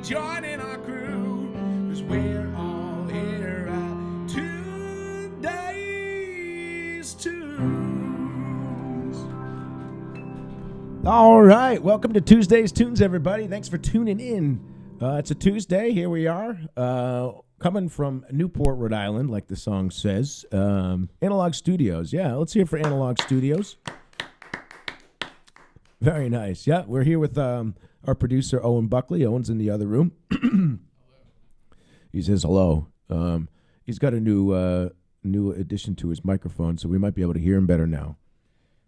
joining our crew, 'cause we're all here at today's tunes. All right, welcome to Tuesday's Tunes, everybody. Thanks for tuning in. It's a Tuesday. Here we are, coming from Newport, Rhode Island, like the song says. Analog Studios. Yeah, let's hear for Analog Studios. Very nice. Yeah, we're here with our producer, Owen Buckley. Owen's in the other room. He says hello. He's got a new addition to his microphone, so we might be able to hear him better now.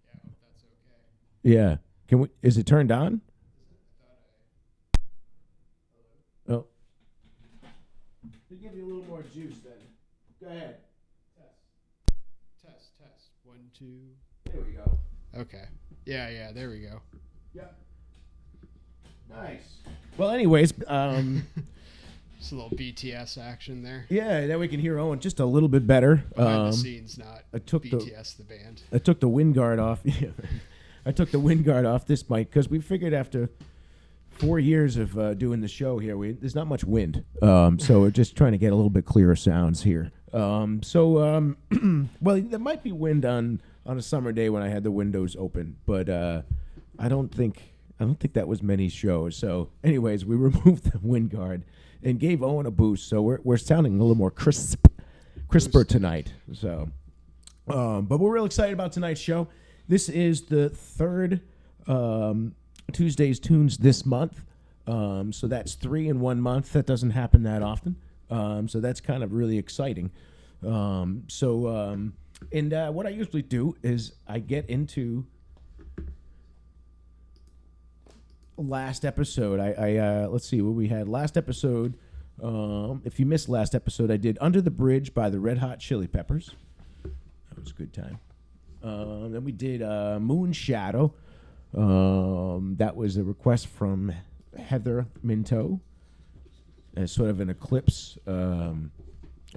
Yeah, if that's okay. Yeah. Can we? Is it turned on? Oh. To give you a little more juice, then. Go ahead. Test. 1, 2. There we go. Okay. Yeah, there we go. Yep. Nice. Well, anyways, Just a little BTS action there. yeah, then we can hear Owen just a little bit better. Behind the scenes, not I took BTS the band. I took the wind guard off. I took the wind guard off this mic because we figured after 4 years of doing the show here, there's not much wind. So we're just trying to get a little bit clearer sounds here. Well, there might be wind on a summer day when I had the windows open, but I don't think that was many shows. So, anyways, we removed the wind guard and gave Owen a boost. So we're sounding a little more crisper tonight. So, but we're real excited about tonight's show. This is the third Tuesday's Tunes this month. So that's 3 in 1 month. That doesn't happen that often. So that's kind of really exciting. And what I usually do is I get into last episode. I let's see what we had last episode. If you missed last episode, I did Under the Bridge by the Red Hot Chili Peppers. That was a good time. Then we did Moon Shadow. That was a request from Heather Minto as sort of an Eclipse, a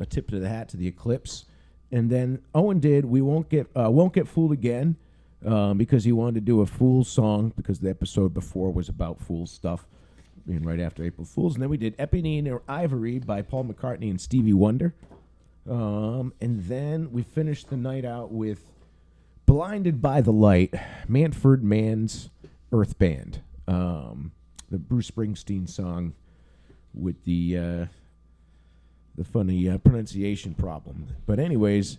tip of the hat to the Eclipse. And then Owen did We Won't Get Fooled Again, because he wanted to do a Fool song because the episode before was about Fool stuff, being right after April Fools. And then we did Eponine or Ivory by Paul McCartney and Stevie Wonder. And then we finished the night out with Blinded by the Light, Manfred Mann's Earth Band, the Bruce Springsteen song with the funny pronunciation problem. But anyways,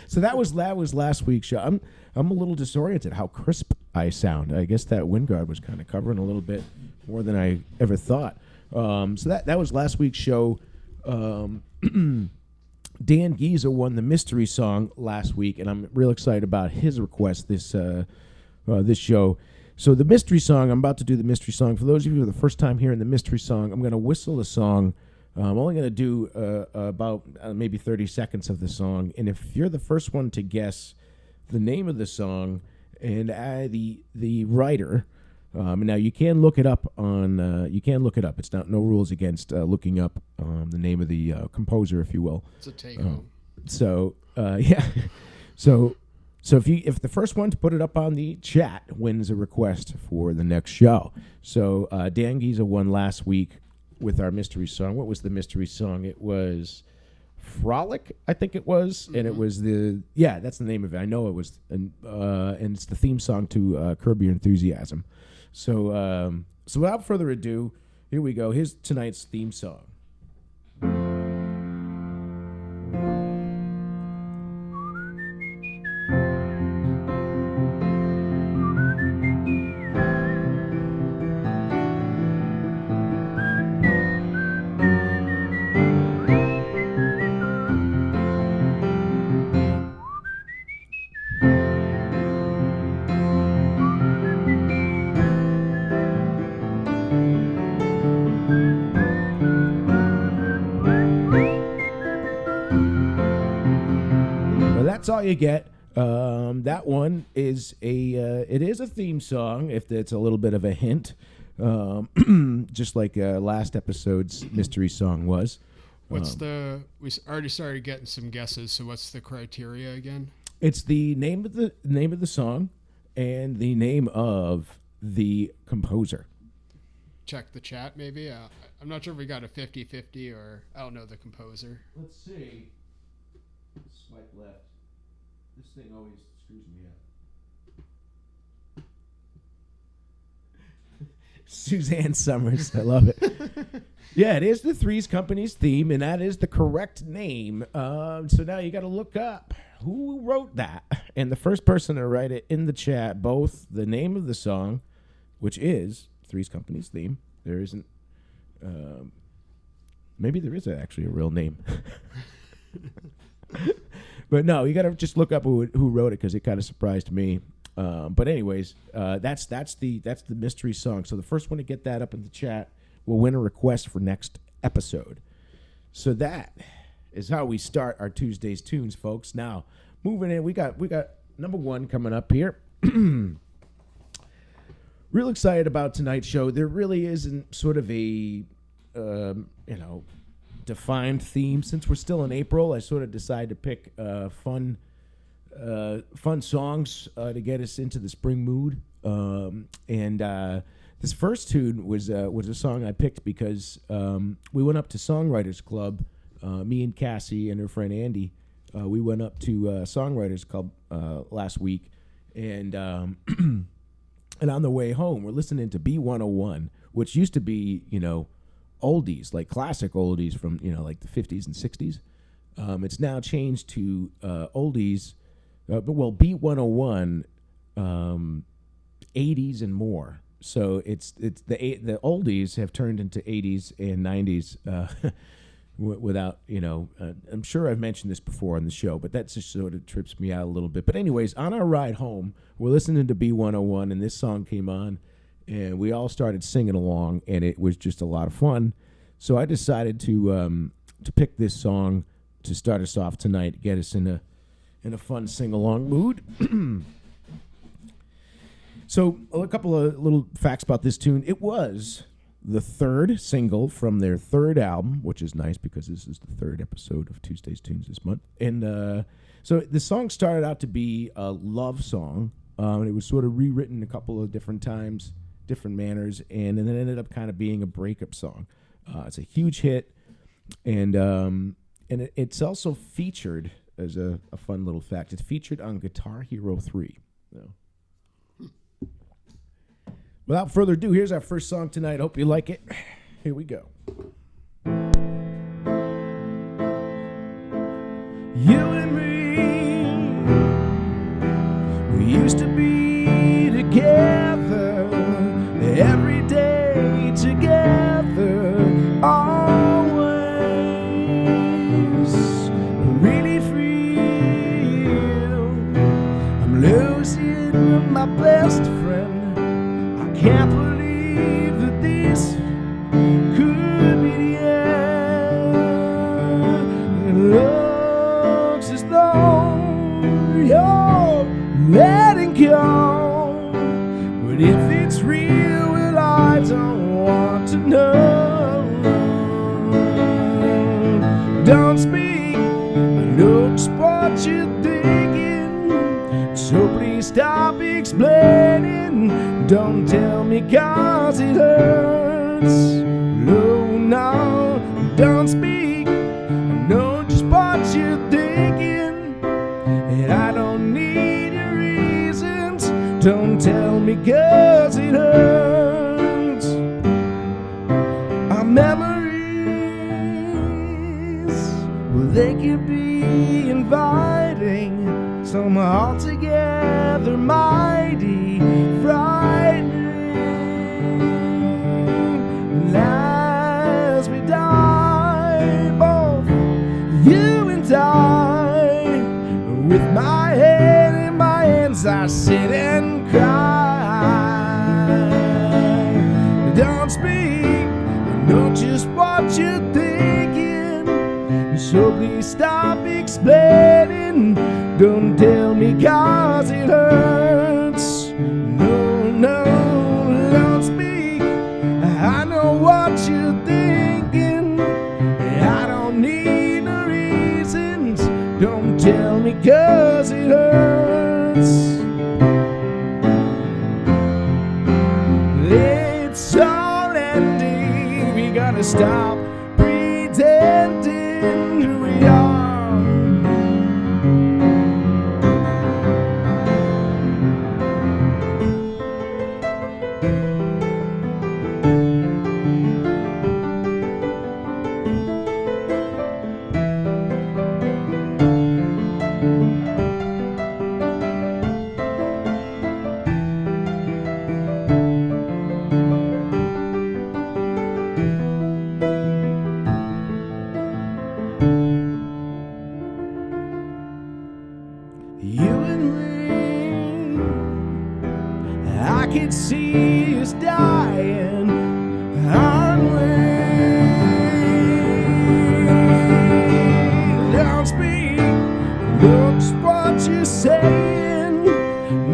so that was last week's show. I'm a little disoriented how crisp I sound. I guess that wind guard was kind of covering a little bit more than I ever thought. So that was last week's show. Dan Giza won the mystery song last week, and I'm real excited about his request this show. So the mystery song, I'm about to do the mystery song. For those of you who are the first time hearing the mystery song, I'm going to whistle the song. I'm only going to do about maybe 30 seconds of the song, and if you're the first one to guess the name of the song and the writer. Now you can look it up on. It's no rules against looking up the name of the composer, if you will. It's a take home. So yeah, so if the first one to put it up on the chat wins a request for the next show. So Dan Giza won last week with our mystery song. What was the mystery song? It was Frolic, I think it was, and it was that's the name of it. I know it was, and it's the theme song to Curb Your Enthusiasm. So without further ado, here we go. Here's tonight's theme song. That's all you get. That one is it is a theme song, if it's a little bit of a hint, just like last episode's mystery song was. We already started getting some guesses. So what's the criteria again? It's the name of the song and the name of the composer. check the chat maybe. I'm not sure if we got a 50-50 or I don't know the composer. Let's see. Swipe left. This thing always screws me up. Suzanne Summers. I love it. Yeah, it is the Three's Company's theme, and that is the correct name. So now you got to look up who wrote that. And the first person to write it in the chat, both the name of the song, which is Three's Company's theme. There isn't. Maybe there is actually a real name. But no, you got to just look up who wrote it because it kind of surprised me. But anyways, that's the mystery song. So the first one to get that up in the chat will win a request for next episode. So that is how we start our Tuesday's tunes, folks. Now, moving in, we got number one coming up here. Real excited about tonight's show. There really isn't sort of a defined theme. Since we're still in April, I sort of decided to pick fun songs to get us into the spring mood. This first tune was a song I picked because we went up to Songwriters Club. Me and Cassie and her friend Andy, we went up to Songwriters Club last week, and and on the way home, we're listening to B101, which used to be oldies, like classic oldies from like the 50s and 60s. It's now changed to oldies, B101, 80s and more. So it's the oldies have turned into 80s and 90s without I'm sure I've mentioned this before on the show, but that just sort of trips me out a little bit. But anyways, on our ride home, we're listening to B101, and this song came on, and we all started singing along, and it was just a lot of fun. So I decided to pick this song to start us off tonight, get us in a fun sing-along mood. So a couple of little facts about this tune. It was the third single from their third album, which is nice because this is the third episode of Tuesday's Tunes this month. And so the song started out to be a love song. And it was sort of rewritten a couple of different times, different manners, and then it ended up kind of being a breakup song. It's a huge hit, and it's also featured as a fun little fact. It's featured on Guitar Hero 3. So, without further ado, here's our first song tonight. Hope you like it. Here we go. You and me, we used to be together, every day together, always really feel I'm losing my best friend. Can't believe that this could be the end. It looks as though you're letting go, but if it's real, well, I don't want to know. Don't speak, I know just what you're thinking, so please stop explaining. Don't tell me 'cause it hurts. No, don't speak. I know just what you're thinking, and I don't need your reasons. Don't tell me 'cause it hurts. Our memories, well, they can be inviting, some altogether mighty frightening. As we die, both you and I, with my head in my hands, I sit and cry. Don't speak, I know just what you're thinking, so please stop explaining. Don't tell me 'cause it hurts. No, don't speak. I know what you're thinking. I don't need no reasons. Don't tell me 'cause it hurts. It's all that stop pretending who we are. You and me, I can see us dying, aren't we? Don't speak, looks what you're saying,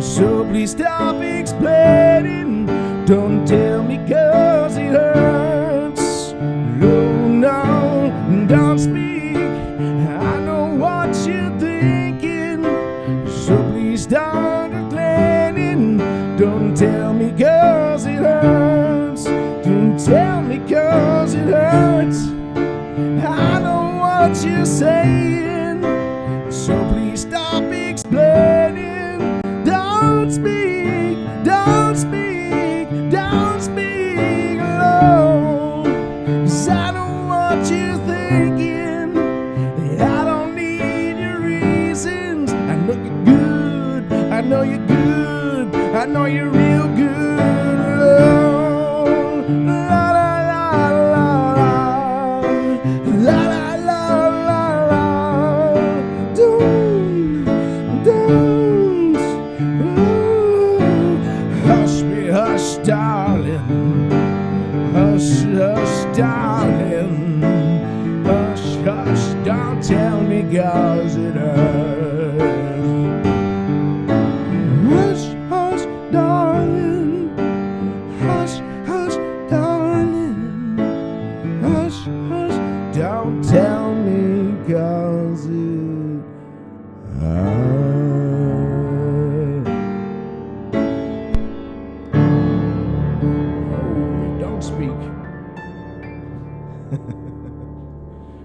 so please stop explaining. Don't tell me 'cause it hurts. No, no, don't speak. I know what you're thinking, so please start explaining. Don't tell me 'cause it hurts. Don't tell me 'cause it hurts. I know what you're saying, so please stop explaining. Don't speak, don't speak, don't speak alone. 'Cause I know what you're thinking. I don't need your reasons. I know you're good. I know you're good. I know you're real good. La la la la la la la la la. Don't. Hush me, hush, darling. Hush, hush, darling. Hush, hush, don't tell me 'cause it hurts. Hush, hush, darling. Hush, hush, darling. Hush, hush, don't tell me 'cause it hurts. Oh, don't speak.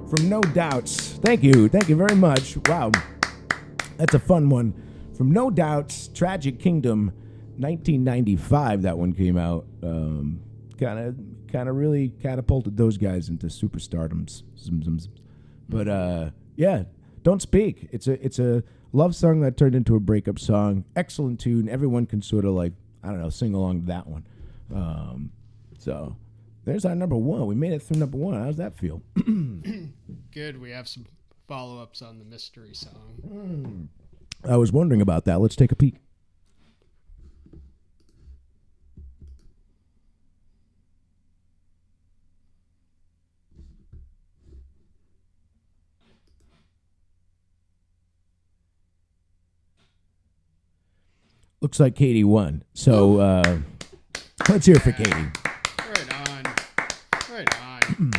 From No Doubts. Thank you very much. Wow, that's a fun one. From No Doubts, Tragic Kingdom, 1995. That one came out. Kind of really catapulted those guys into superstardoms. But yeah, Don't Speak. It's a love song that turned into a breakup song. Excellent tune. Everyone can sort of like, I don't know, sing along to that one. So there's our number one. We made it through number one. How's that feel? Good. We have some follow-ups on the mystery song. I was wondering about that. Let's take a peek. Looks like Katie won. So let's hear it for Katie. Right on. Right on.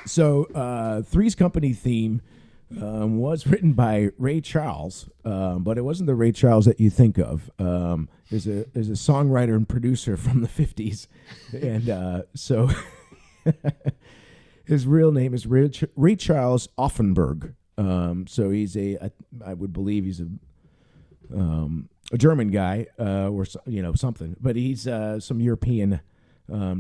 So Three's Company theme was written by Ray Charles, but it wasn't the Ray Charles that you think of. There's a songwriter and producer from the 50s, and so his real name is Ray Charles Offenberg. So he's I would believe he's a German guy or something, but he's some European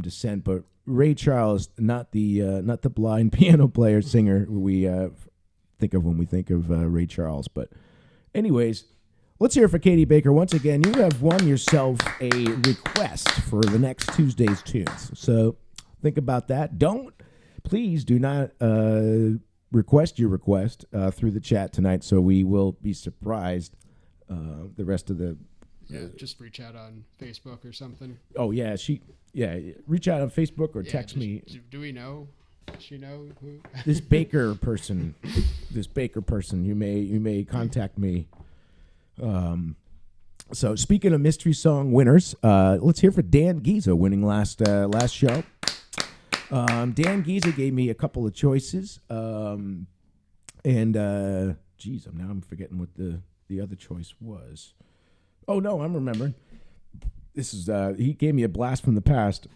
descent. But Ray Charles, not the blind piano player singer we think of when we think of Ray Charles. But anyways, let's hear it for Katie Baker once again. You have won yourself a request for the next Tuesday's tunes. So think about that. Please do not request your request through the chat tonight, so we will be surprised. The rest of the just reach out on Facebook or something. Oh yeah, reach out on Facebook or text me. Do we know? Does she know who? This Baker person, you may contact me. So speaking of mystery song winners, let's hear for Dan Giza winning last show. Dan Giza gave me a couple of choices, and I'm forgetting what the other choice was. Oh no, I'm remembering. This is he gave me a blast from the past.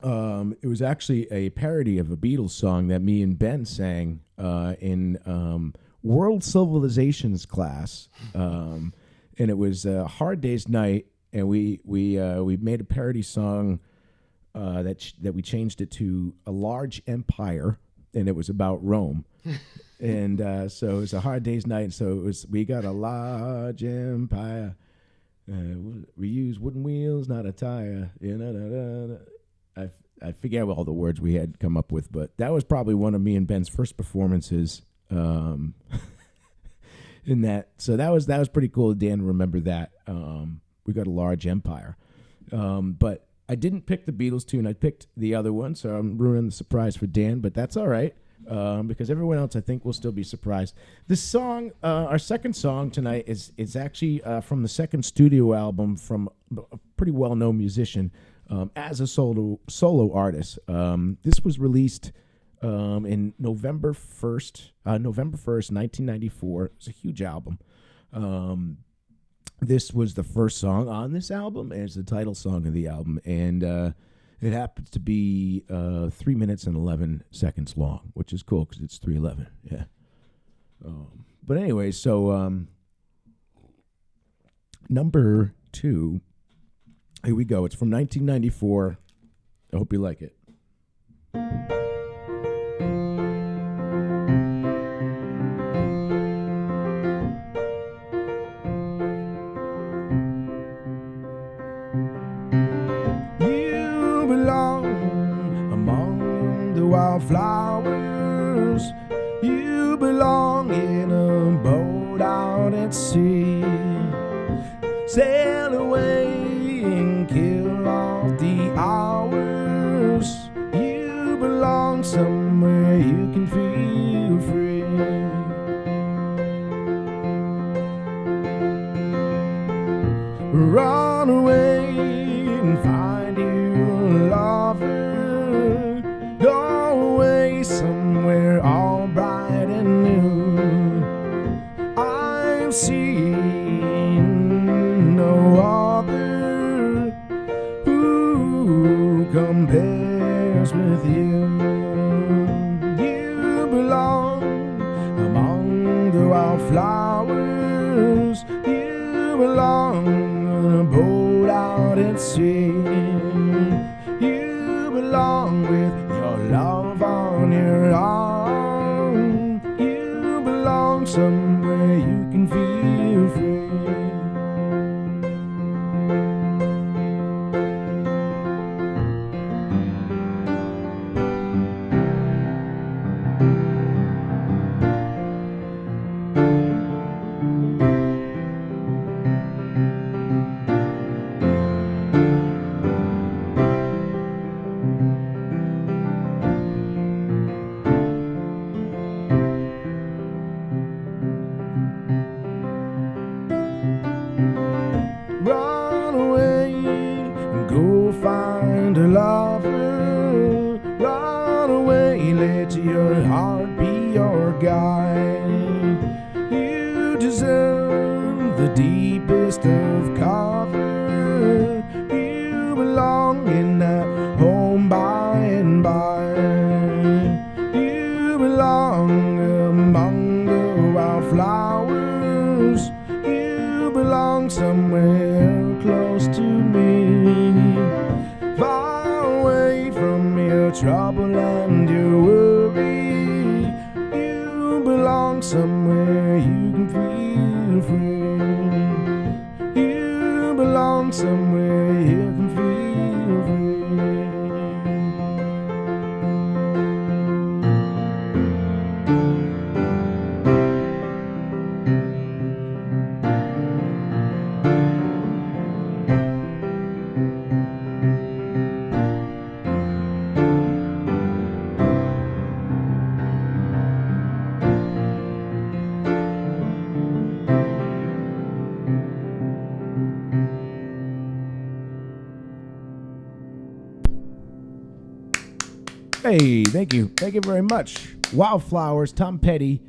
It was actually a parody of a Beatles song that me and Ben sang in World Civilizations class, and it was a Hard Day's Night, and we made a parody song that we changed it to A Large Empire, and it was about Rome. And so it was a Hard Day's Night, and so we got a large empire. We use wooden wheels, not a tire. I forget all the words we had come up with, but that was probably one of me and Ben's first performances in that. So that was pretty cool. Dan, remember that. We got a large empire, but I didn't pick the Beatles tune. I picked the other one, so I'm ruining the surprise for Dan. But that's all right because everyone else, I think, will still be surprised. This song, our second song tonight, is actually from the second studio album from a pretty well-known musician. As a solo artist. This was released in November 1st, 1994. It's a huge album. This was the first song on this album, and it's the title song of the album. And it happens to be 3 minutes and 11 seconds long, which is cool because it's 3:11. Yeah. But anyway, so number 2. Here we go. It's from 1994. I hope you like it. You belong among the wildflowers. You belong in a boat out at sea. Sail away and kill off the hours. You belong somewhere you can feel free. Run away and find you a lover. Go away somewhere all bright and new. I've seen no other who compares with you. You belong among the wildflowers. You belong on a boat out at sea. You belong with your love on your arm. You belong somewhere you can feel free. Run away and go find a lover. Run away, let your heart be your guide. You deserve the deepest of cover. You belong in that home by and by. You belong among the wildflowers. You belong somewhere close to me, far away from your trouble and your worry. You belong somewhere you can feel free. You belong somewhere you can feel free. Hey, thank you very much. Wildflowers, Tom Petty,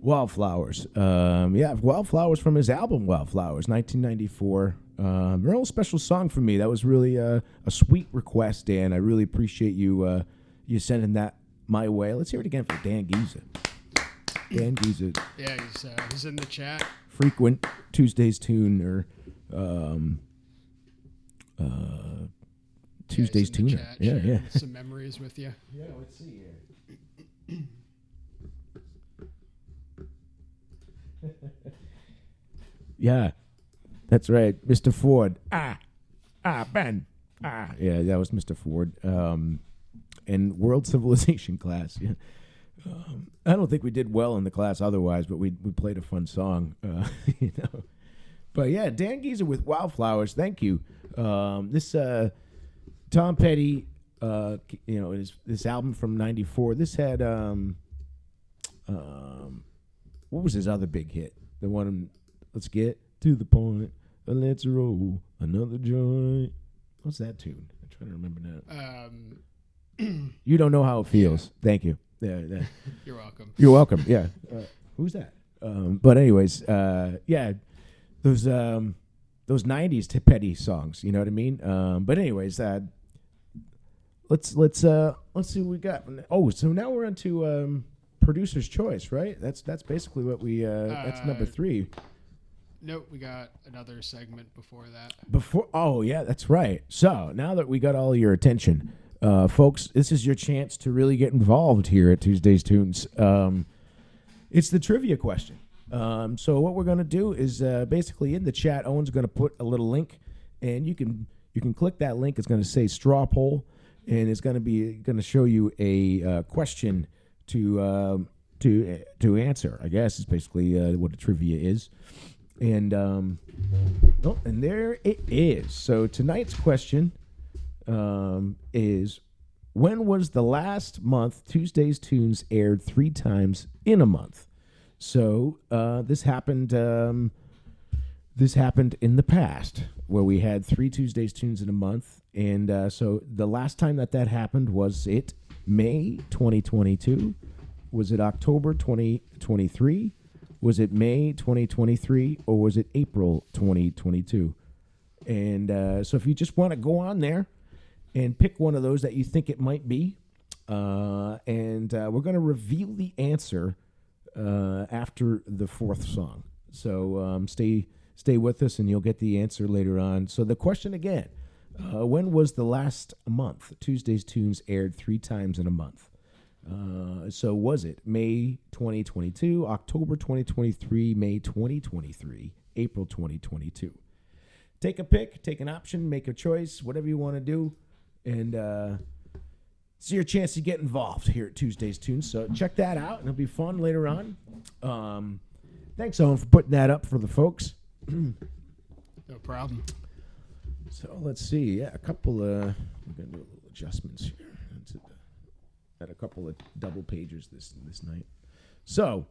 Wildflowers. Yeah, Wildflowers from his album Wildflowers, 1994. Real special song for me. That was really a sweet request, Dan. I really appreciate you you sending that my way. Let's hear it again for Dan Giza. Dan Giza. Yeah, he's in the chat. Frequent Tuesday's Tuner. Tuesday's Tuner. Yeah. Some memories with you. Yeah, let's see here. Yeah, that's right, Mr. Ford. Ben. Yeah, that was Mr. Ford. In World Civilization class. Yeah. I don't think we did well in the class otherwise, but we played a fun song. You know. But yeah, Dan Giza with Wildflowers. Thank you. This Tom Petty, you know, this album from '94. This had what was his other big hit? The one, let's get to the point. Let's roll another joint. What's that tune? I'm trying to remember now. You don't know how it feels. Yeah. Thank you. Yeah. You're welcome. You're welcome. Yeah. Who's that? But anyways, yeah, those '90s Petty songs. You know what I mean? But anyways, let's see what we got. Oh, so now we're on to Producer's Choice, right? That's basically what we. That's number 3. Nope, we got another segment before that. Oh yeah, that's right. So now that we got all your attention, folks, this is your chance to really get involved here at Tuesday's Tunes. It's the trivia question. So what we're gonna do is basically in the chat, Owen's gonna put a little link, and you can click that link. It's gonna say straw poll, and it's gonna show you a question to answer. I guess is basically what a trivia is. And and there it is. So tonight's question is, when was the last month Tuesday's Tunes aired 3 times in a month? So this happened in the past, where we had 3 Tuesday's Tunes in a month. And so the last time that happened, was it May 2022? Was it October 2023? Was it May 2023, or was it April 2022? And so if you just want to go on there and pick one of those that you think it might be, and we're going to reveal the answer after the 4th song. So stay with us, and you'll get the answer later on. So the question again, when was the last month Tuesday's Tunes aired 3 times in a month? So was it May 2022, October 2023, May 2023, April 2022? Take a pick, take an option, make a choice, whatever you want to do. And it's your chance to get involved here at Tuesday's Tunes. So check that out, and it'll be fun later on. Thanks, Owen, for putting that up for the folks. No problem. So let's see. Yeah, a couple we're going to do a little adjustments here. Had a couple of double pagers this night. So,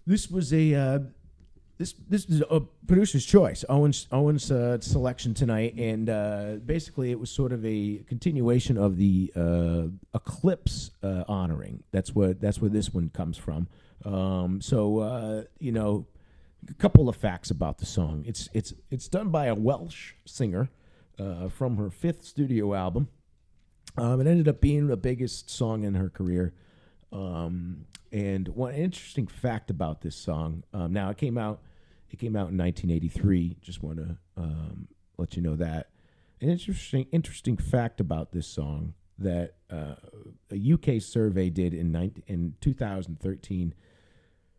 this was this is a producer's choice. Owen's selection tonight, and basically it was sort of a continuation of the Eclipse honoring. That's where this one comes from. So you know, a couple of facts about the song. It's done by a Welsh singer from her 5th studio album. It ended up being the biggest song in her career. And one interesting fact about this song, now it came out in 1983. Just want to let you know that. An interesting fact about this song that a UK survey did in 2013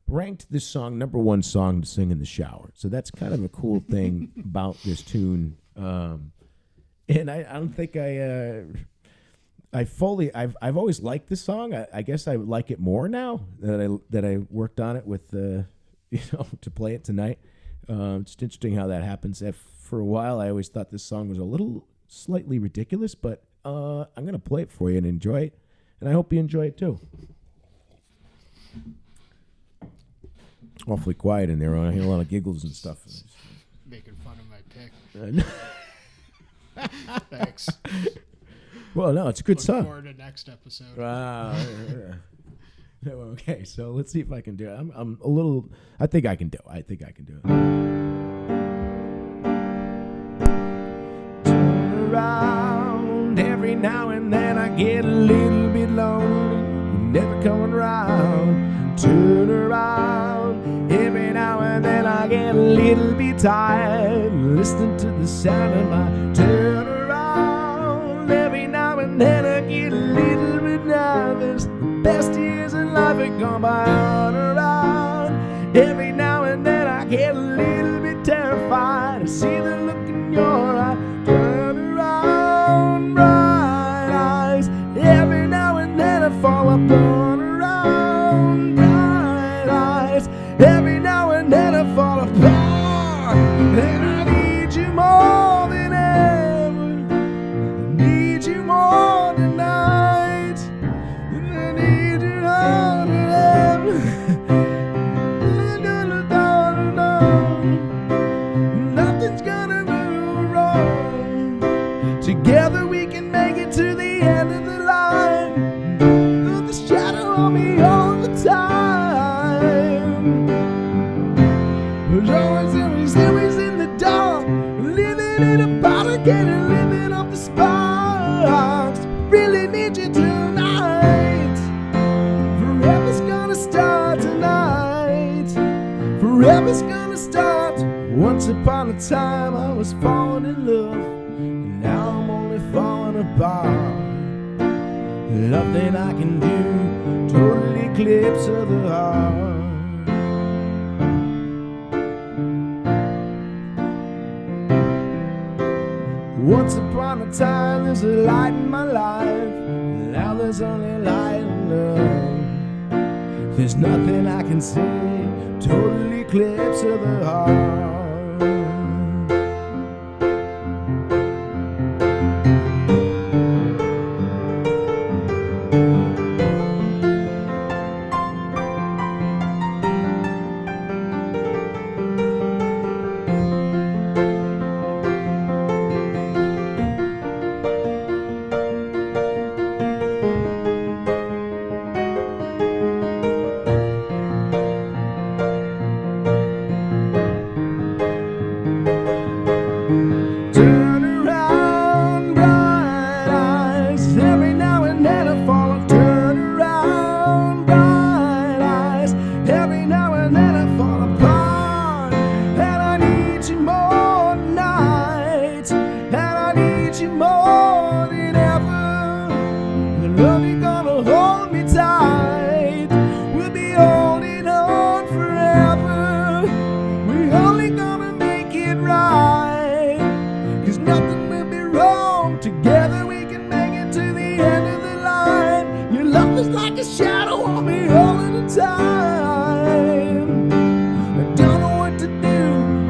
ranked this song number 1 song to sing in the shower. So that's kind of a cool thing about this tune. And I don't think I've always liked this song. I guess I like it more now that I worked on it with to play it tonight. It's interesting how that happens. For a while, I always thought this song was a little slightly ridiculous, but I'm gonna play it for you and enjoy it, and I hope you enjoy it too. Awfully quiet in there. I hear a lot of giggles and stuff. Making fun of my pick. Thanks. Well, no, it's a good song. Look forward to next episode. Okay, so let's see if I can do it. I'm a little. I think I can do it. I think I can do it. Turn around every now and then. I get a little bit lonely. You're never coming around. Turn around every now and then. I get a little bit tired listening to the sound of my turn around. Every now and then I get a little bit nervous. The best years in life are gone by on around. Every now and then I get a little bit terrified. I see the look in your eye. Turn around, bright eyes. Every now and then I fall upon around, bright eyes. Every now and then I fall apart. And I need you more than ever. I need you more tonight. And I need you more than ever. Nothing's gonna go wrong. Together we can make it to the end of the line. Put the shadow on me all the time. There's always in the dark. Living in a bottle, getting living off the sparks. Really need you tonight. Forever's gonna start tonight. Forever's gonna start. Once upon a time I was falling in love, and now I'm only falling apart. Nothing I can do, total eclipse of the heart. Once upon a time there's a light in my life, now there's only light in love. There's nothing I can see, total eclipse of the heart.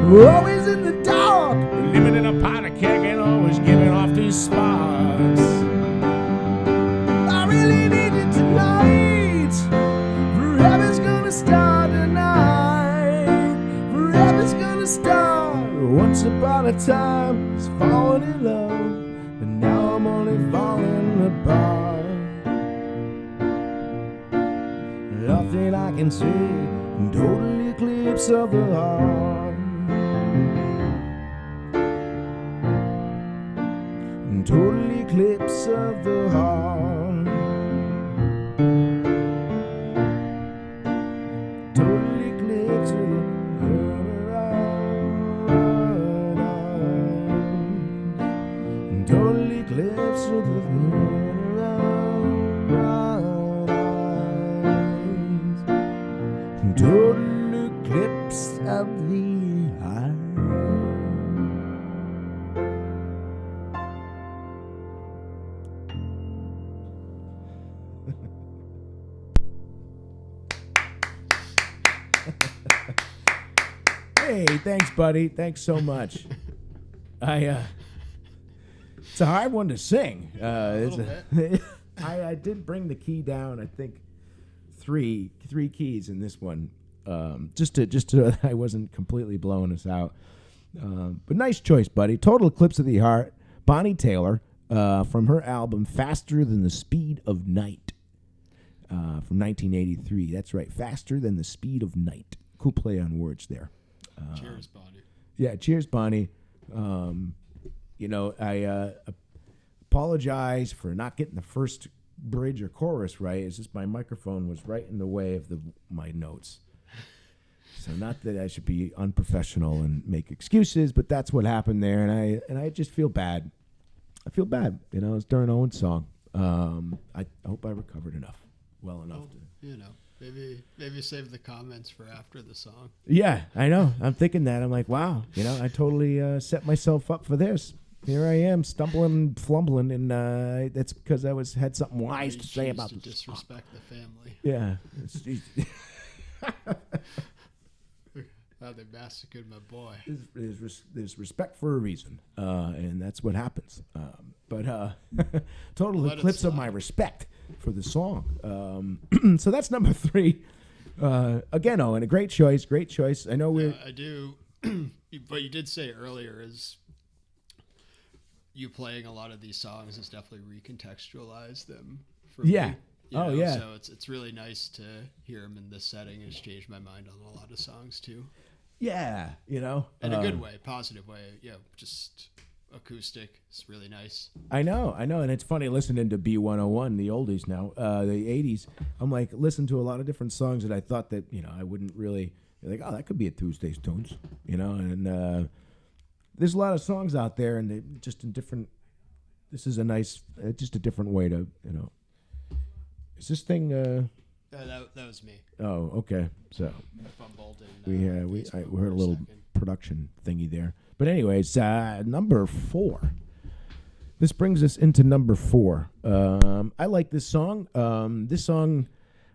Always in the dark, living in a powder keg and always giving off these sparks. I really need you tonight. Forever's gonna start tonight. Forever's gonna start. Once upon a time I was falling in love, but now I'm only falling apart. Nothing I can see, total eclipse of the heart. Total eclipse of the heart. Total eclipse of the heart. Total eclipse of the heart. Total eclipse of the heart. Hey, thanks, buddy. Thanks so much. It's a hard one to sing. I did bring the key down. I think three keys in this one, just to I wasn't completely blowing us out. But nice choice, buddy. Total Eclipse of the Heart, Bonnie Taylor, from her album Faster Than the Speed of Night. from 1983. That's right, Faster Than the Speed of Night. Cool play on words there. Cheers, Bonnie. Yeah, cheers, Bonnie. I apologize for not getting the first bridge or chorus right. It's just my microphone was right in the way of my notes. So not that I should be unprofessional and make excuses, but that's what happened there, and I just feel bad. I feel bad. It's during Owen's song. I hope I recovered well enough. Maybe save the comments for after the song. Yeah, I know. I'm thinking that. I'm like, wow, I totally set myself up for this. Here I am, stumbling, flumbling, and that's because I had something wise to say about to this. Disrespect the family. Yeah. They massacred my boy. There's respect for a reason, and that's what happens. Total eclipse of my respect for the song. So that's number 3. Again, Owen, a great choice. I know I do, but you did say earlier is you playing a lot of these songs has definitely recontextualized them for me. Yeah. So it's really nice to hear them in this setting. It's changed my mind on a lot of songs too. Yeah, in a good way, positive way. Yeah, just acoustic. It's really nice. I know, and it's funny listening to B101, the oldies now, the 80s. I'm like, listen to a lot of different songs that I thought that I wouldn't really like. Oh, that could be a Tuesday's Tunes, and there's a lot of songs out there, and they just in different. This is a nice, just a different way to Is this thing? That was me. Oh, okay. So fumbled we heard a little production thingy there. But anyways, number 4. This brings us into number 4. I like this song. This song,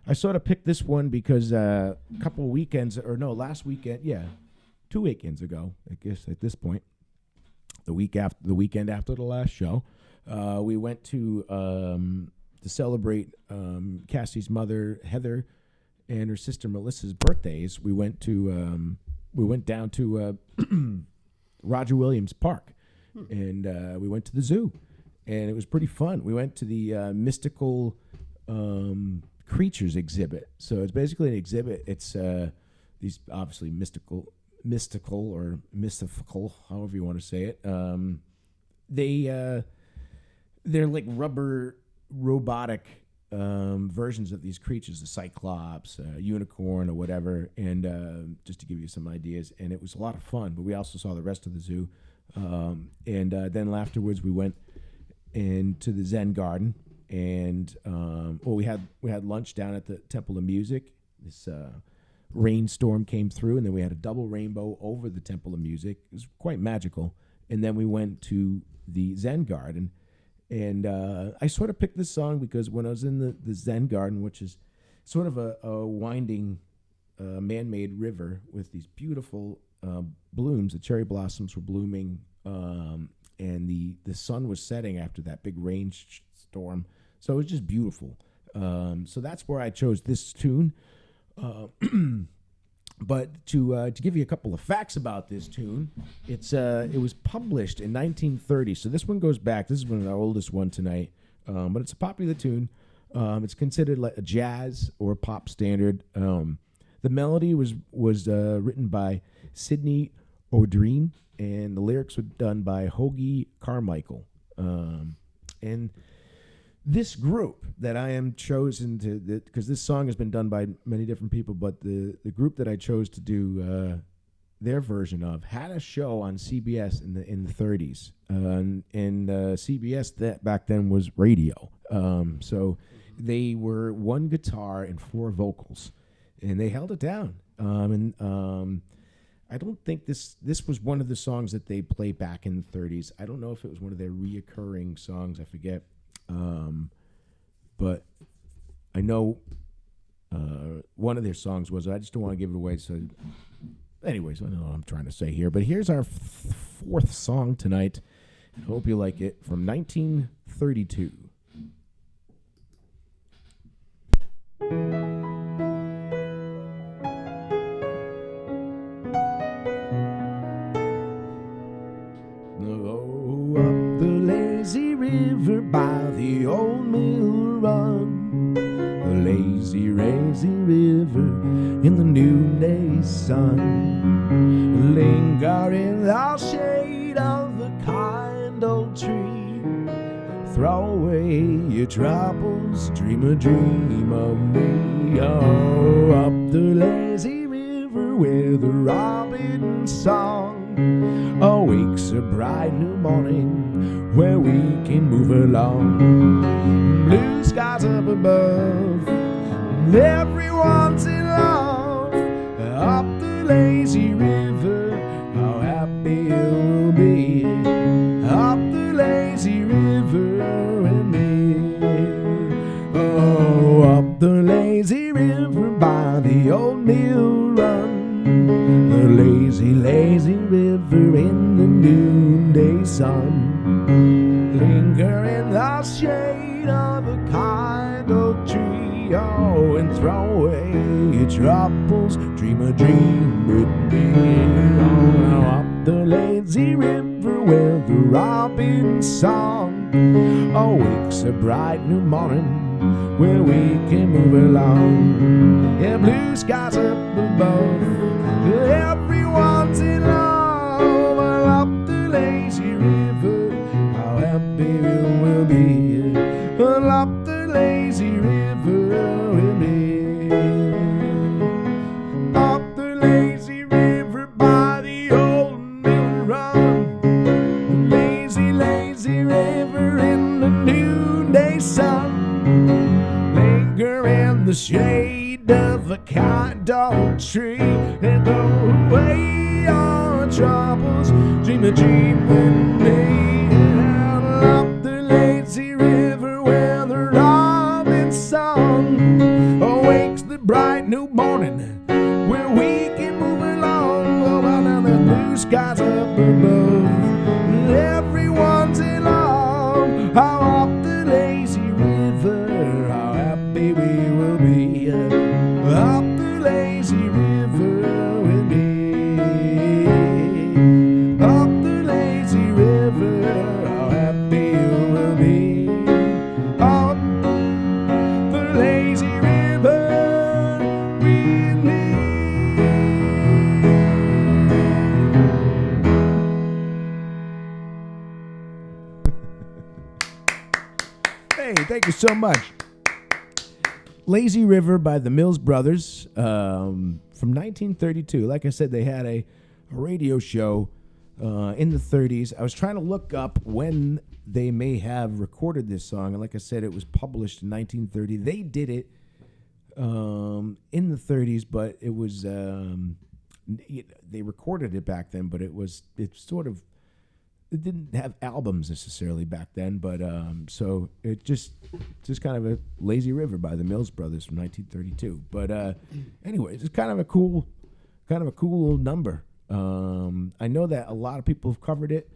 I sort of picked this one because a couple weekends, last weekend, 2 weekends ago, I guess at this point, the weekend after the last show, we went to celebrate Cassie's mother Heather and her sister Melissa's birthdays. We went down to Roger Williams Park, and we went to the zoo, and it was pretty fun. We went to the mystical creatures exhibit. So it's basically an exhibit. It's these obviously mystical or mystical, however you want to say it. They're like rubber robotic versions of these creatures, a cyclops, a unicorn, or whatever, and just to give you some ideas. And it was a lot of fun, but we also saw the rest of the zoo. And then afterwards we went into the Zen Garden, and we had lunch down at the Temple of Music. This rainstorm came through, and then we had a double rainbow over the Temple of Music. It was quite magical. And then we went to the Zen Garden. And I sort of picked this song because when I was in the Zen Garden, which is sort of a winding man-made river with these beautiful blooms, the cherry blossoms were blooming, and the sun was setting after that big rainstorm. So it was just beautiful. So that's where I chose this tune. But to give you a couple of facts about this tune, it was published in 1930. So this one goes back. This is one of our oldest one tonight. But it's a popular tune. It's considered like a jazz or pop standard. The melody was written by Sidney O'Dreen, and the lyrics were done by Hoagie Carmichael. And this group that I am chosen to, because this song has been done by many different people, but the group that I chose to do their version of had a show on CBS in the 30s, and CBS that back then was radio. So they were one guitar and 4 vocals, and they held it down. I don't think this was one of the songs that they played back in the 30s. I don't know if it was one of their reoccurring songs. I forget. But I know one of their songs was, I just don't want to give it away. So anyways, I don't know what I'm trying to say here. But here's our 4th song tonight. I hope you like it, from 1932. Oh, up the lazy river by the old mill run, the lazy river in the noonday sun. Linger in the shade of the kind old tree. Throw away your troubles, dream a dream of me. Oh, up the lazy river where the robin's song awakes a bright new morning, where we can move along. Blue skies up above, and everyone's in love. Up the lazy river, how happy you'll be. Up the lazy river with me. Oh, up the lazy river by the old mill run. The lazy, lazy river in the noonday sun. Linger in the shade of a kind old tree. Oh, and throw away your troubles, dream a dream with me. Oh, up the lazy river where the robin's song awakes a bright new morning, where we can move along. Yeah, blue skies up above, everyone's in love. Up the lazy river, how happy we'll be. Up the lazy river with me. Up the lazy river by the old mill run. Lazy, lazy river in the noonday sun. Linger in the shade of a kind old tree, and throw away our troubles, dream a dream with me. And up the lazy river where the robin's song awakes the bright new morning, where we can move along. Oh, down the blue skies up above, everyone's in love. How up the lazy river, how happy we will be. Up the lazy river with me. Up the lazy river, how happy you will be. Up the lazy river with me. Hey, thank you so much. Lazy River by the Mills Brothers from 1932. Like I said, they had a radio show in the 30s. I was trying to look up when they may have recorded this song, and like I said, it was published in 1930. They did it in the 30s, but it was they recorded it back then, but it didn't have albums necessarily back then, but so it just kind of a Lazy River by the Mills Brothers from 1932. But anyway, it's kind of a cool little number. I know that a lot of people have covered it.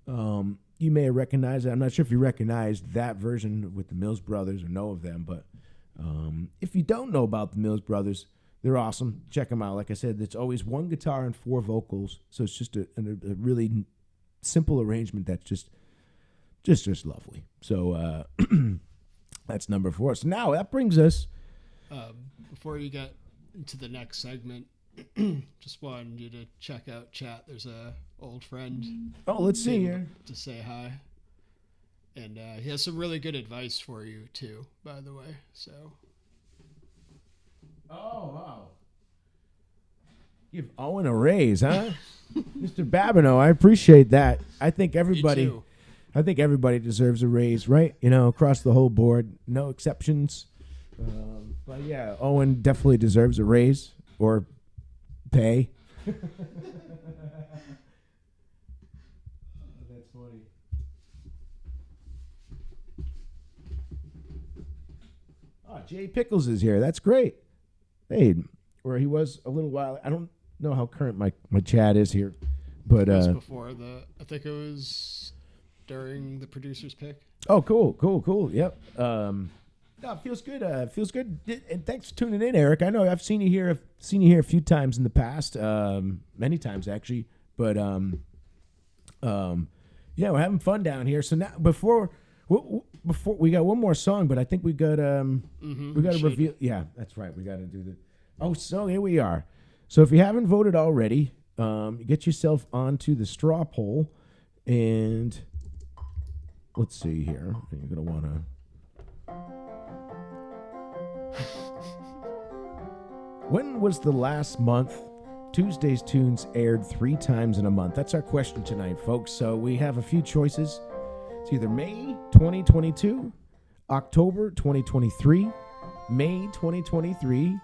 You may have recognized it. I'm not sure if you recognized that version with the Mills Brothers or know of them, but if you don't know about the Mills Brothers, they're awesome. Check them out. Like I said, it's always one guitar and four vocals, so it's just a really simple arrangement that's just lovely. So that's number 4. So now that brings us. Before you get into the next segment, just wanted you to check out chat. There's a old friend. Oh, let's see here to say hi, and he has some really good advice for you too. By the way, so. Oh wow. Give Owen a raise, huh? Mr. Babineau, I appreciate that. I think everybody deserves a raise, right? You know, across the whole board, no exceptions. But yeah, Owen definitely deserves a raise or pay. That's funny. Oh, Jay Pickles is here. That's great. Hey, or he was a little while. I don't know how current my chat is here, but it was before I think it was during the producer's pick. Oh, cool. Yep. No, it feels good. Feels good. And thanks for tuning in, Eric. I know I've seen you here a few times in the past, many times actually. But yeah, we're having fun down here. So now, before Before we got one more song, but I think we got we got to should. reveal. Yeah, that's right. We got to do the. Oh, so here we are. So if you haven't voted already, get yourself onto the straw poll, and let's see here. You're gonna want to. When was the last month Tuesday's Tunes aired 3 times in a month? That's our question tonight, folks. So we have a few choices. It's either May 2022, October 2023, May 2023,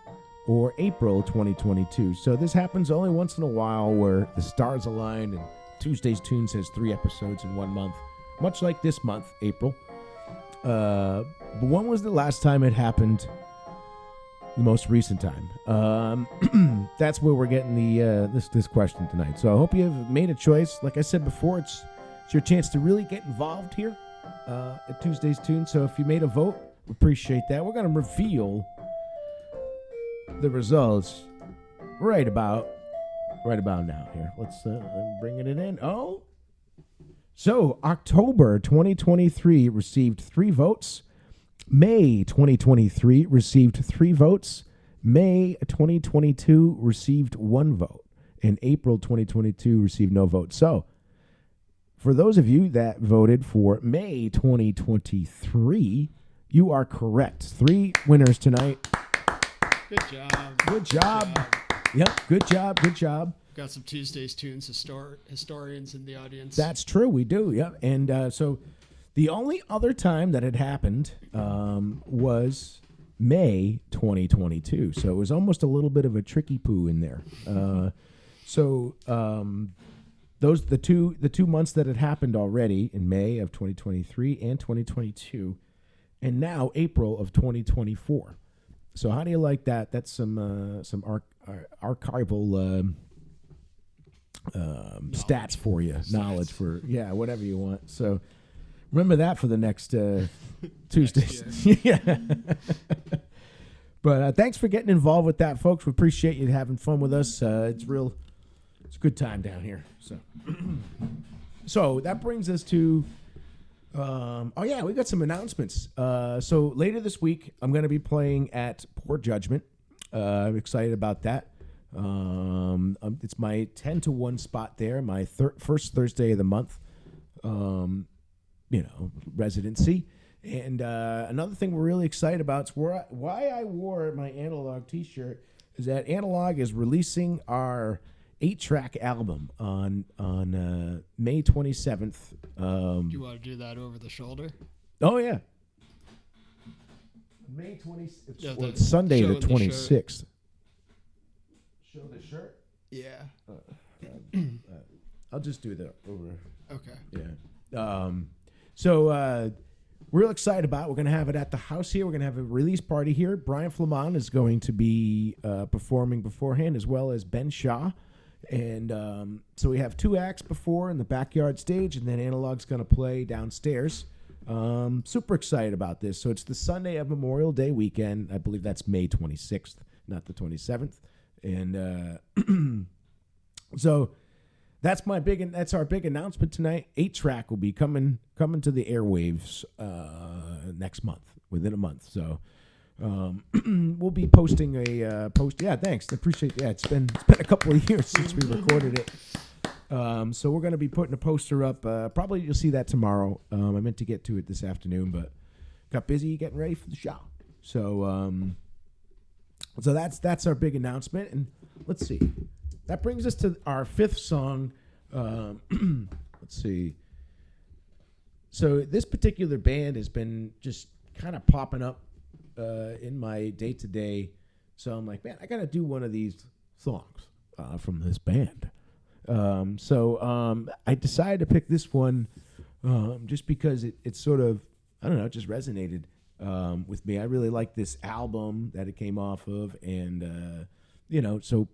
or April 2022. So this happens only once in a while where the stars align and Tuesday's Tunes has 3 episodes in 1 month, much like this month, April. But when was the last time it happened? The most recent time. That's where we're getting the this question tonight. So I hope you've made a choice. Like I said before, it's your chance to really get involved here at Tuesday's Tune. So if you made a vote, we appreciate that. We're going to reveal the results right about now. Here, let's bring it in. Oh, so October 2023 received 3 votes. May 2023 received 3 votes. May 2022 received 1 vote. And April 2022 received no vote. So, for those of you that voted for May 2023, you are correct. 3 winners tonight. Good job. Good job. Yep, good job. Good job. Got some Tuesday's Tunes historians in the audience. That's true. We do. Yep. And so the only other time that it happened was May 2022. So it was almost a little bit of a tricky poo in there. Those the two months that it happened already in May of 2023 and 2022, and now April of 2024. So how do you like that? That's some archival stats for you, knowledge for whatever you want. So remember that for the next Tuesdays. Yeah. But thanks for getting involved with that, folks. We appreciate you having fun with us. It's a good time down here. So that brings us to we got some announcements. So later this week, I'm going to be playing at Poor Judgment. I'm excited about that. It's my 10 to 1 spot there, my first Thursday of the month. Residency. And another thing we're really excited about is why I wore my Analog t-shirt is that Analog is releasing our 8-track album on May 27th. You want to do that over the shoulder? Oh, yeah. May 26th. It's Sunday the 26th. Show the shirt? Yeah. I'll just do that over. Okay. Yeah. So we're real excited about it. We're going to have it at the house here. We're going to have a release party here. Brian Flamon is going to be performing beforehand, as well as Ben Shaw. And so we have 2 acts before in the backyard stage, and then Analog's going to play downstairs. Super excited about this. So it's the Sunday of Memorial Day weekend. I believe that's May 26th, not the 27th. And so that's our big announcement tonight. 8-track will be coming to the airwaves next month, within a month. So we'll be posting a post. Yeah, thanks. I appreciate. Yeah, it's been a couple of years since we recorded it. So we're going to be putting a poster up. Probably you'll see that tomorrow. I meant to get to it this afternoon, but got busy getting ready for the show. So that's our big announcement. And let's see. That brings us to our 5th song. Let's see. So this particular band has been just kind of popping up in my day-to-day. So I'm like, man, I got to do one of these songs from this band. So I decided to pick this one just because it sort of, I don't know, it just resonated with me. I really like this album that it came off of. And, so...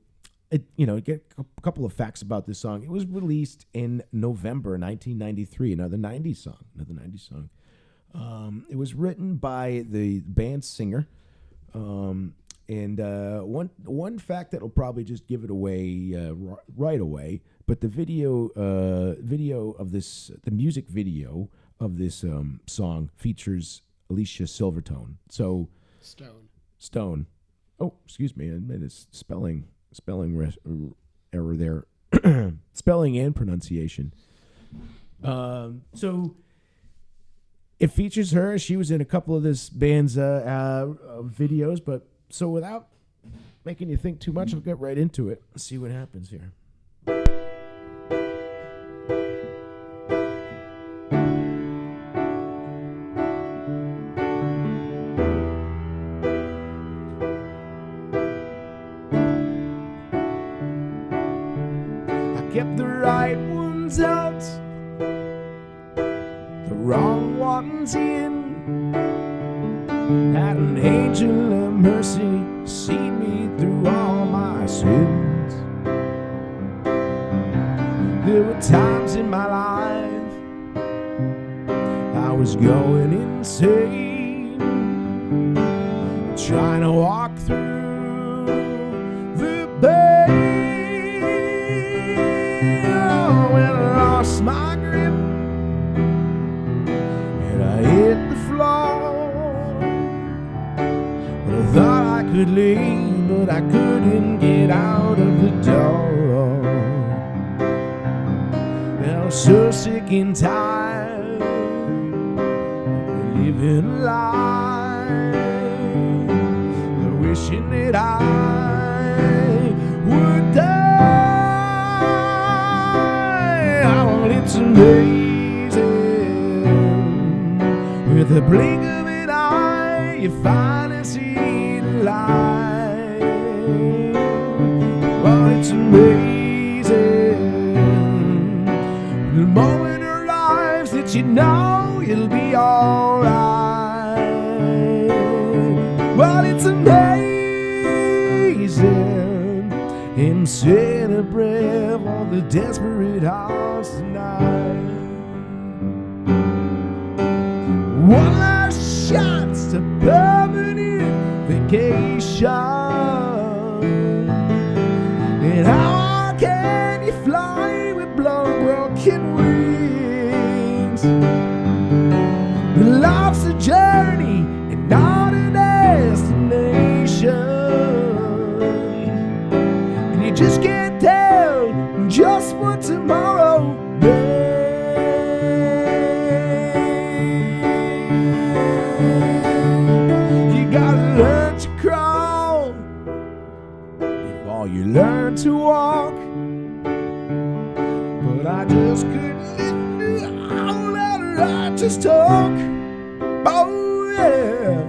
get a couple of facts about this song. It was released in November 1993. Another 90s song. It was written by the band's singer. And one fact that will probably just give it away right away. But the video of this, the music video of this song features Alicia Silvertone. So Stone. Oh, excuse me, I made a spelling error there. Spelling and pronunciation. So it features her. She was in a couple of this band's videos, but so without making you think too much, I'll get right into it. Let's see what happens here. Kept the right ones out, the wrong ones in. Had an angel of mercy see me through all my sins. There were times in my life I was going insane, trying to walk through the pain. When I lost my grip and I hit the floor, but I thought I could leave, but I couldn't get out of the door. And I was so sick and tired of living a lie, wishing that I would die. It's amazing, with the blink of an eye, you finally see the light. Well, it's amazing, the moment arrives that you know you'll be alright. Well, it's amazing, and saying a prayer for the desperate hearts tonight. One last shot's a permanent vacation. And how can you fly with broken wings? Life's a journey and not a destination, and you just can't tell just what tomorrow brings. You gotta learn to crawl before you learn to walk. But I just couldn't do all that righteous talk. Oh yeah,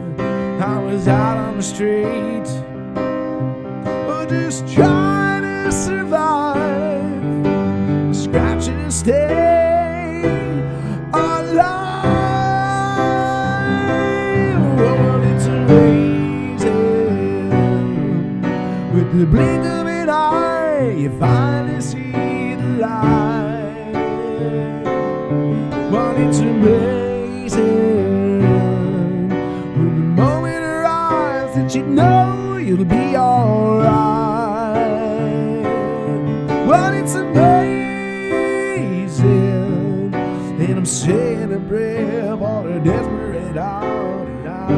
I was out on the street, just trying to survive, scratching and stay alive. Oh, it's amazing, with the blink of an eye, you finally see the light. Well, it's amazing, when the moment arrives that you know you'll be alright. Well, it's amazing, and I'm saying a prayer for the desperate heart tonight.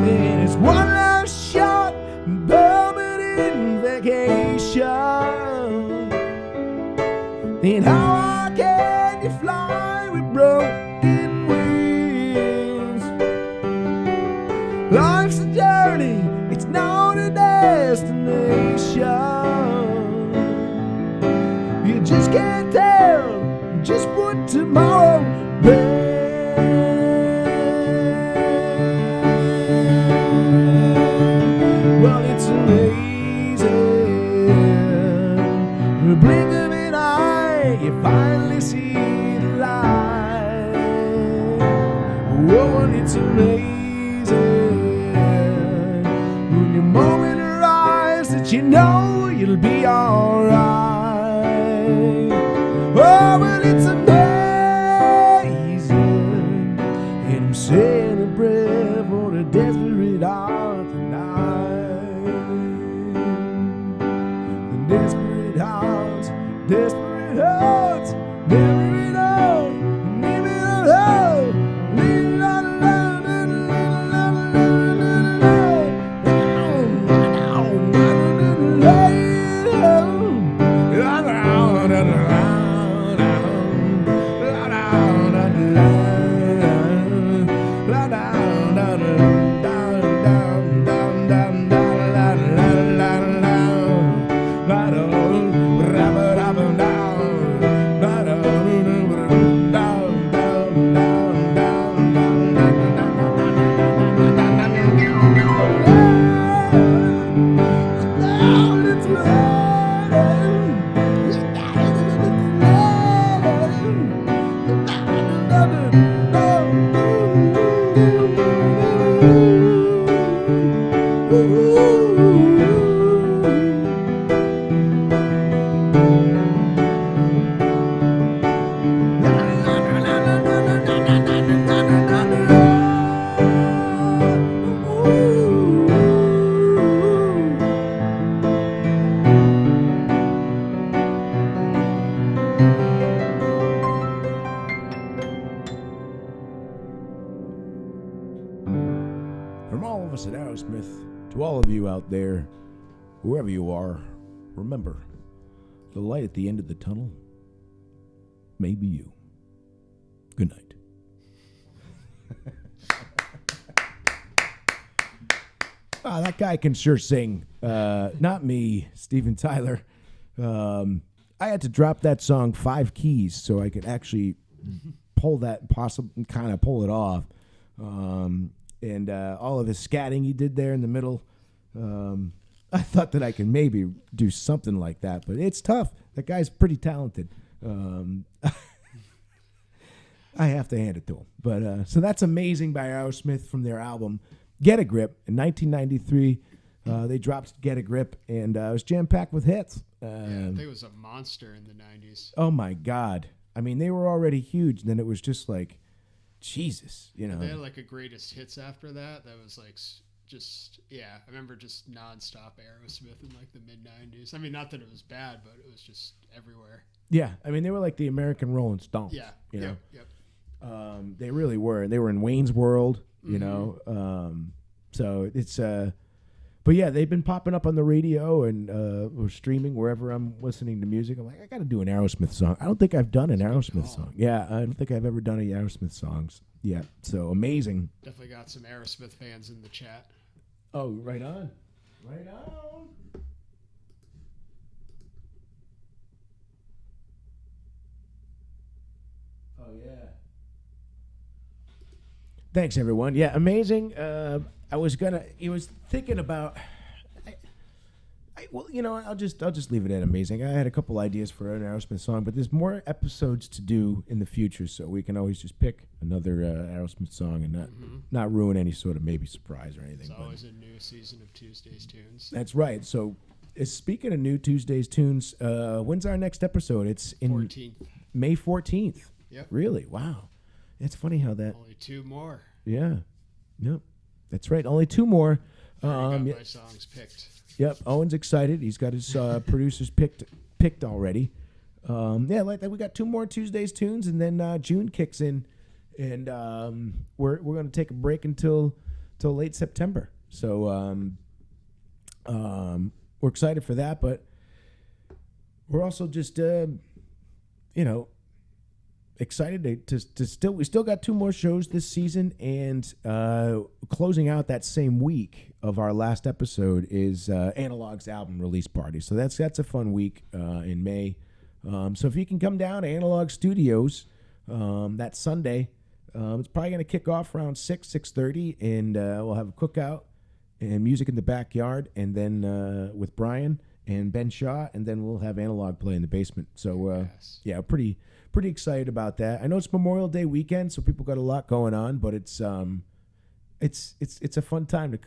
And it's one last shot, permanent vacation. And how can you fly with broken wings? Life's a journey, it's not a destination. You just can't tell just what tomorrow brings. Well, it's amazing, the blink of an eye, you finally see the light. Oh, and it's amazing, when your moment arrives that you know you'll be alright. Oh, but it's amazing, and I'm saying a prayer for the desperate heart tonight. The desperate heart. desperate hearts, never know, maybe not know, maybe not alone, From all of us at Aerosmith, to all of you out there, whoever you are, remember, the light at the end of the tunnel may be you. Good night. That guy can sure sing. Not me, Steven Tyler. I had to drop that song 5 keys so I could actually pull that, kind of pull it off. And all of his scatting he did there in the middle. I thought that I could maybe do something like that, but it's tough. That guy's pretty talented. I have to hand it to him. But so that's Amazing by Aerosmith from their album Get a Grip in 1993. They dropped Get a Grip, and it was jam-packed with hits. I think it was a monster in the 90s. Oh, my God. I mean, they were already huge, and then it was just like, Jesus, you know. They had like a greatest hits after that. That was like just, I remember just nonstop Aerosmith in like the mid 90s. I mean, not that it was bad, but it was just everywhere. Yeah. I mean, they were like the American Rolling Stones. Yeah. You know? Yep. They really were. They were in Wayne's World, you know. So it's, but yeah, they've been popping up on the radio and or streaming wherever I'm listening to music. I'm like, I got to do an Aerosmith song. I don't think I've done an Aerosmith song. Yeah, I don't think I've ever done any Aerosmith songs yet. So amazing. Definitely got some Aerosmith fans in the chat. Oh, right on. Right on. Oh, yeah. Thanks, everyone. Yeah, amazing. I was thinking about. Well, you know, I'll just leave it at amazing. I had a couple ideas for an Aerosmith song, but there's more episodes to do in the future, so we can always just pick another Aerosmith song and not ruin any sort of maybe surprise or anything. It's always a new season of Tuesday's Tunes. That's right. So, speaking of new Tuesday's Tunes, when's our next episode? It's in 14th. May 14th. Yep. Really? Wow. It's funny how that. Only 2 more. Yeah. Yep. That's right. Only 2 more. Got my songs picked. Yep. Owen's excited. He's got his producers picked already. Like that. We got 2 more Tuesday's Tunes, and then June kicks in, and we're going to take a break until late September. So we're excited for that, but we're also just excited to we still got 2 more shows this season, and closing out that same week of our last episode is Analog's album release party. So that's a fun week in May. So if you can come down to Analog Studios that Sunday, it's probably going to kick off around 6:30, and we'll have a cookout and music in the backyard, and then with Brian and Ben Shaw, and then we'll have Analog play in the basement. So yeah, pretty excited about that. I know it's Memorial Day weekend, so people got a lot going on, but it's a fun time to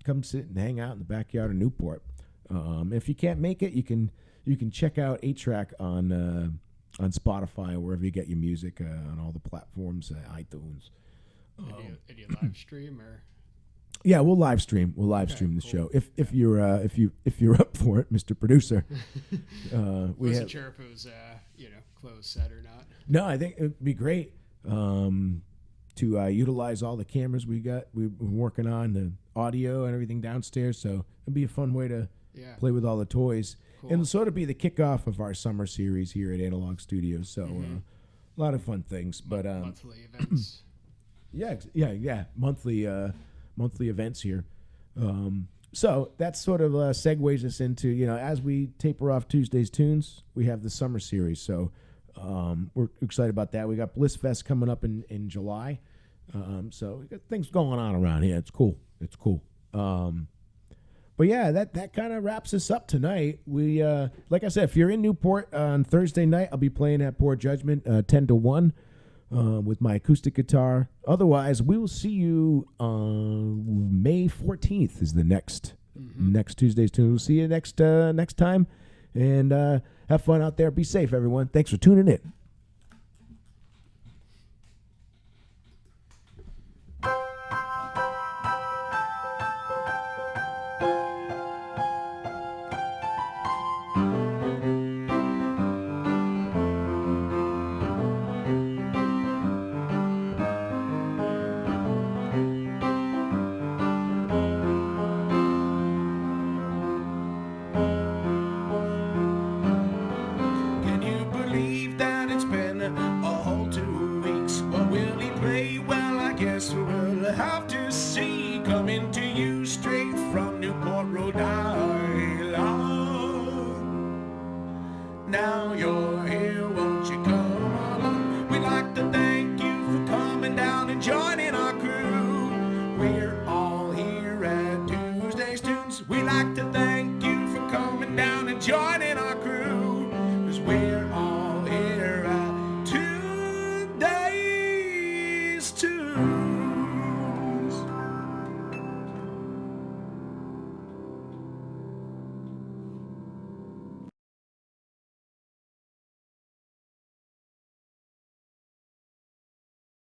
come sit and hang out in the backyard of Newport. If you can't make it, you can check out 8-Track on Spotify or wherever you get your music, on all the platforms, iTunes. Any live stream or? Yeah, we'll live stream. We'll live stream the show if you're up for it, Mr. Producer. Wasn't sure if it was closed set or not. No, I think it'd be great to utilize all the cameras we've been working on, the audio and everything downstairs. So it'd be a fun way to play with all the toys. Cool. And sort of be the kickoff of our summer series here at Analog Studios. So a lot of fun things. But monthly events. yeah. Monthly events here. So that sort of segues us into, as we taper off Tuesday's tunes, we have the summer series. So we're excited about that. We got Bliss Fest coming up in July. So we got things going on around here. It's cool. But yeah, that kind of wraps us up tonight. We, like I said, if you're in Newport on Thursday night, I'll be playing at Poor Judgment 10 to 1 with my acoustic guitar. Otherwise, we will see you on May 14th is the next Tuesday's tune. We'll see you next time. And have fun out there. Be safe, everyone. Thanks for tuning in. We'll have to see. Come into